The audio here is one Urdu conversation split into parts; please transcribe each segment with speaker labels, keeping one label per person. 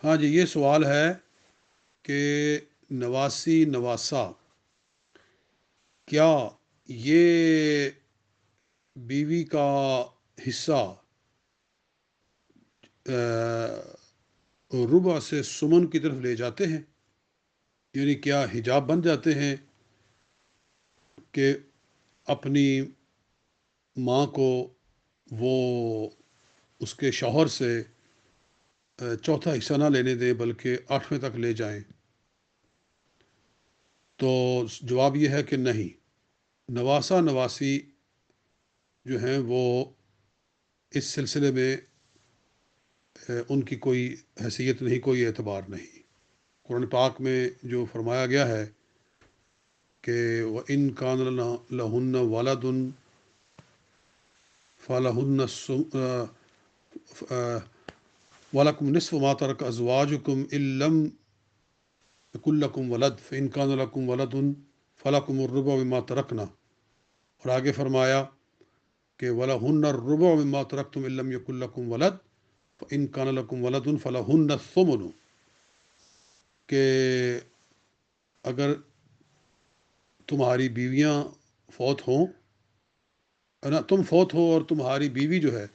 Speaker 1: ہاں جی، یہ سوال ہے کہ نواسی نواسا کیا یہ بیوی کا حصہ ربع سے سمن کی طرف لے جاتے ہیں؟ یعنی کیا حجاب بن جاتے ہیں کہ اپنی ماں کو وہ اس کے شوہر سے چوتھا حصہ نہ لینے دیں بلکہ آٹھویں تک لے جائیں؟ تو جواب یہ ہے کہ نہیں، نواسا نواسی جو ہیں وہ اس سلسلے میں ان کی کوئی حیثیت نہیں، کوئی اعتبار نہیں۔ قرآن پاک میں جو فرمایا گیا ہے کہ وَإِن كَانَ لَهُنَّ وَلَدٌ فَلَهُنَّ وَلَكُمْ نِصْفُ مَا تَرَكَ أَزْوَاجُكُمْ إِن لَّمْ يَكُن لَّكُمْ وَلَدٌ فَإِن كَانَ لَكُمْ وَلَدٌ فَلَكُمُ الرُّبُعُ مِمَّا تَرَكْنَ، اور آگے فرمایا کہ وَلَهُنَّ الرُّبُعُ مِمَّا تَرَكْتُمْ إِن لَّمْ يَكُن لَّكُمْ وَلَدٌ فَإِن كَانَ لَكُمْ وَلَدٌ فَلَهُنَّ الثُّمُنُ، کہ اگر تمہاری بیویاں فوت ہوں، نہ تم فوت ہو اور تمہاری بیوی جو ہے،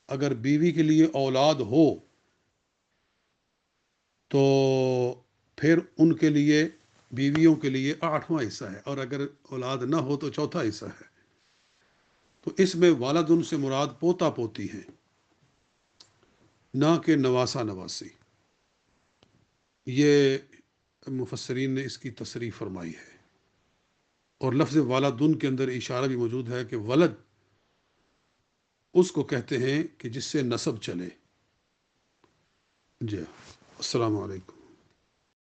Speaker 1: اگر بیوی کے لیے اولاد ہو تو پھر ان کے لیے، بیویوں کے لیے آٹھواں حصہ ہے، اور اگر اولاد نہ ہو تو چوتھا حصہ ہے۔ تو اس میں والدن سے مراد پوتا پوتی ہیں، نہ کہ نواسا نواسی۔ یہ مفسرین نے اس کی تصریح فرمائی ہے، اور لفظ والدن کے اندر اشارہ بھی موجود ہے کہ ولد اس کو کہتے ہیں کہ جس سے نسب چلے۔ جی، السلام علیکم۔